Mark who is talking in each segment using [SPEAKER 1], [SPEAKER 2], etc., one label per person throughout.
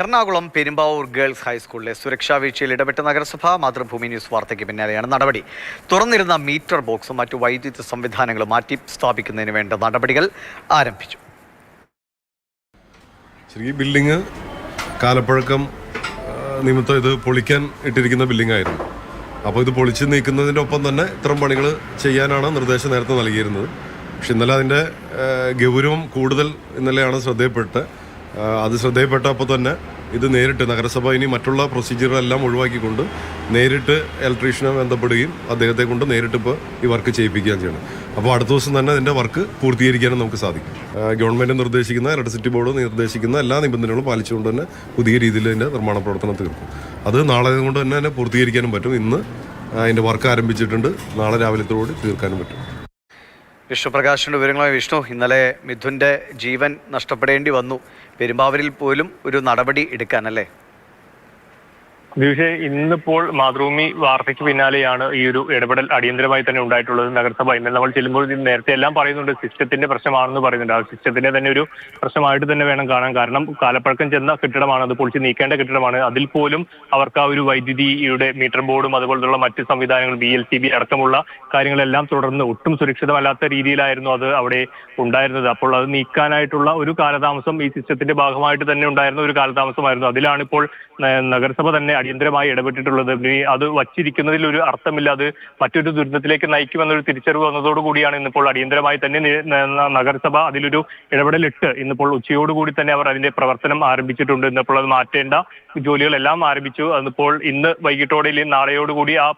[SPEAKER 1] Ernakulam Perumbavoor girls ഹൈസ്കൂളിലെ സുരക്ഷാ വീഴ്ചയിൽ ഇടപെട്ട നഗരസഭ. മാതൃഭൂമി ന്യൂസ് വാർത്തയ്ക്ക് പിന്നാലെയാണ് നടപടി. തുറന്നിരുന്ന മീറ്റർ ബോക്സും മറ്റു വൈദ്യുതി സംവിധാനങ്ങളും മാറ്റി സ്ഥാപിക്കുന്നതിന് വേണ്ട നടപടികൾ ആരംഭിച്ചു.
[SPEAKER 2] ഈ ബിൽഡിംഗ് കാലപ്പഴക്കം നിമിത്തം ഇത് പൊളിക്കാൻ ഇട്ടിരിക്കുന്ന ബിൽഡിംഗ് ആയിരുന്നു. അപ്പോൾ ഇത് പൊളിച്ച് നീക്കുന്നതിൻ്റെ ഒപ്പം തന്നെ ഇത്തരം പണികൾ ചെയ്യാനാണ് നിർദ്ദേശം നേരത്തെ നൽകിയിരുന്നത്. പക്ഷെ ഇന്നലെ അതിൻ്റെ ഗൗരവം കൂടുതൽ ഇന്നലെയാണ് ശ്രദ്ധയിൽപ്പെട്ട്. അത് ശ്രദ്ധയിൽപ്പെട്ടപ്പോൾ തന്നെ ഇത് നേരിട്ട് നഗരസഭ ഇനി മറ്റുള്ള പ്രൊസീജിയറെല്ലാം ഒഴിവാക്കിക്കൊണ്ട് നേരിട്ട് ഇലക്ട്രീഷ്യനെ ബന്ധപ്പെടുകയും അദ്ദേഹത്തെ കൊണ്ട് നേരിട്ട് ഇപ്പോൾ ഈ വർക്ക് ചെയ്യിപ്പിക്കുകയും ചെയ്യണം. അപ്പോൾ അടുത്ത ദിവസം തന്നെ ഇതിൻ്റെ വർക്ക് പൂർത്തീകരിക്കാനും നമുക്ക് സാധിക്കും. ഗവൺമെൻറ് നിർദ്ദേശിക്കുന്ന, ഇലക്ട്രിസിറ്റി ബോർഡ് നിർദ്ദേശിക്കുന്ന എല്ലാ നിബന്ധനകളും പാലിച്ചുകൊണ്ട് തന്നെ പുതിയ രീതിയിൽ ഇതിൻ്റെ നിർമ്മാണ പ്രവർത്തനം തീർക്കും. അത് നാളെ കൊണ്ട് തന്നെ പൂർത്തീകരിക്കാനും പറ്റും. ഇന്ന് അതിൻ്റെ വർക്ക് ആരംഭിച്ചിട്ടുണ്ട്. നാളെ രാവിലത്തോടെ തീർക്കാനും പറ്റും.
[SPEAKER 1] വിഷ്ണുപ്രകാശിന്റെ വിവരങ്ങളുമായി. വിഷ്ണു, ഇന്നലെ മിഥുന്റെ ജീവൻ നഷ്ടപ്പെടേണ്ടി വന്നു. പെരുമ്പാവൂരിൽ പോലും ഒരു നടപടി എടുക്കാനല്ലേ?
[SPEAKER 3] ഇന്നിപ്പോൾ മാതൃഭൂമി വാർത്തയ്ക്ക് പിന്നാലെയാണ് ഈ ഒരു ഇടപെടൽ അടിയന്തരമായി തന്നെ ഉണ്ടായിട്ടുള്ളത്. നഗരസഭ ഇന്നലെ നമ്മൾ ചെല്ലുമ്പോൾ നേരത്തെ എല്ലാം പറയുന്നുണ്ട്, സിസ്റ്റത്തിന്റെ പ്രശ്നമാണെന്ന് പറയുന്നുണ്ട്. ആ സിസ്റ്റത്തിന്റെ തന്നെ ഒരു പ്രശ്നമായിട്ട് തന്നെ വേണം കാണാൻ. കാരണം കാലപ്പഴക്കം ചെന്ന കെട്ടിടമാണ്, അത് പൊളിച്ച് നീക്കേണ്ട കെട്ടിടമാണ്. അതിൽ പോലും അവർക്ക് ആ ഒരു വൈദ്യുതിയുടെ മീറ്റർ ബോർഡും അതുപോലുള്ള മറ്റ് സംവിധാനങ്ങൾ BLCB അടക്കമുള്ള കാര്യങ്ങളെല്ലാം തുടർന്ന് ഒട്ടും സുരക്ഷിതമല്ലാത്ത രീതിയിലായിരുന്നു അത് അവിടെ ഉണ്ടായിരുന്നത്. അപ്പോൾ അത് നീക്കാനായിട്ടുള്ള ഒരു കാലതാമസം ഈ സിസ്റ്റത്തിന്റെ ഭാഗമായിട്ട് തന്നെ ഉണ്ടായിരുന്ന ഒരു കാലതാമസമായിരുന്നു. അതിലാണ് ഇപ്പോൾ നഗരസഭ തന്നെ അടിയന്തരമായി ഇടപെട്ടിട്ടുള്ളത്. അത് വച്ചിരിക്കുന്നതിൽ ഒരു അർത്ഥമില്ല, അത് മറ്റൊരു ദുരന്തത്തിലേക്ക് നയിക്കുമെന്നൊരു തിരിച്ചറിവ് വന്നതോടുകൂടിയാണ് ഇന്നിപ്പോൾ അടിയന്തരമായി തന്നെ നഗരസഭ അതിലൊരു ഇടപെടലിട്ട് ഇന്നിപ്പോൾ ഉച്ചയോടുകൂടി തന്നെ അവർ അതിന്റെ പ്രവർത്തനം ആരംഭിച്ചിട്ടുണ്ട്. ഇന്നിപ്പോൾ അത് മാറ്റേണ്ട ജോലികളെല്ലാം ആരംഭിച്ചു. അതിപ്പോൾ ഇന്ന് വൈകിട്ടോടെ നാളെയോടുകൂടി ആ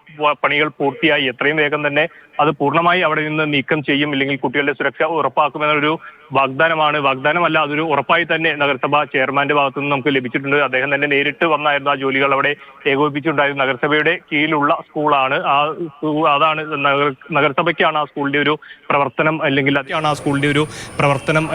[SPEAKER 3] പണികൾ പൂർത്തിയായി എത്രയും വേഗം തന്നെ അത് പൂർണ്ണമായി അവിടെ നിന്ന് നീക്കം ചെയ്യും. ഇല്ലെങ്കിൽ കുട്ടികളുടെ സുരക്ഷ ഉറപ്പാക്കുമെന്നൊരു വാഗ്ദാനമല്ല, അതൊരു ഉറപ്പായി തന്നെ നഗരസഭ ചെയർമാന്റെ ഭാഗത്തു നിന്ന് നമുക്ക് ലഭിച്ചിട്ടുണ്ട്. അദ്ദേഹം തന്നെ നേരിട്ട് വന്നായിരുന്നു ആ ജോലികൾ അവിടെ ഏകോപിപ്പിച്ചിട്ടുണ്ടായിരുന്നു. നഗരസഭയുടെ കീഴിലുള്ള സ്കൂളാണ് അതാണ് നഗരസഭയ്ക്കാണ് ആ സ്കൂളിന്റെ ഒരു പ്രവർത്തനം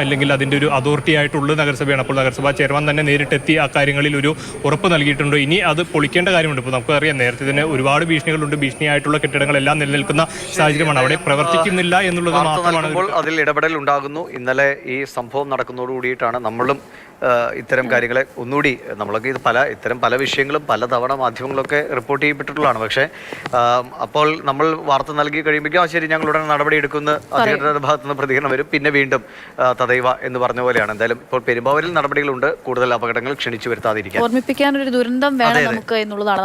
[SPEAKER 3] അല്ലെങ്കിൽ അതിന്റെ ഒരു അതോറിറ്റി ആയിട്ടുള്ളത് നഗരസഭയാണ്. അപ്പോൾ നഗരസഭ ചെയർമാൻ തന്നെ നേരിട്ടെത്തി ആ കാര്യങ്ങളിൽ ഒരു ഉറപ്പ് നൽകിയിട്ടുണ്ട്. ഇനി അത് പൊളിക്കേണ്ട കാര്യമുണ്ട്. ഇപ്പോൾ നമുക്കറിയാം, നേരത്തെ തന്നെ ഒരുപാട് ഭീഷണികളുണ്ട്. ഭീഷണിയായിട്ടുള്ള കെട്ടിടങ്ങളെല്ലാം നിലനിൽക്കുന്ന സാഹചര്യമാണ്. അവിടെ പ്രവർത്തിക്കുന്നില്ല എന്നുള്ളത് മാത്രമാണ്.
[SPEAKER 1] അതിൽ ഇടപെടൽ ഉണ്ടാകുന്നു. ഇന്നലെ ഈ സംഭവം നടക്കുന്നതോടുകൂടിയിട്ടാണ് നമ്മളും ഇത്തരം കാര്യങ്ങളെ ഒന്നുകൂടി നമ്മളൊക്കെ ഇത്തരം പല വിഷയങ്ങളും പലതവണ മാധ്യമങ്ങളൊക്കെ റിപ്പോർട്ട് ചെയ്യപ്പെട്ടിട്ടുള്ളതാണ്. പക്ഷേ അപ്പോൾ നമ്മൾ വാർത്ത നൽകി കഴിയുമ്പോഴേക്കും ശരി, ഞങ്ങൾ ഉടനെ നടപടി എടുക്കുന്ന അധികൃതരുടെ ഭാഗത്തുനിന്ന് പ്രതികരണം വരും. പിന്നെ വീണ്ടും തദൈവ എന്ന് പറഞ്ഞ പോലെയാണ്. എന്തായാലും ഇപ്പോൾ പെരുമ്പാവൂരിൽ നടപടികളുണ്ട്. കൂടുതൽ അപകടങ്ങൾ ക്ഷണിച്ചു വരുത്താതിരിക്കാൻ
[SPEAKER 4] ഓർമ്മിപ്പിക്കാനൊരു ദുരന്തം വേണം നമുക്ക് എന്നുള്ളതാണ്.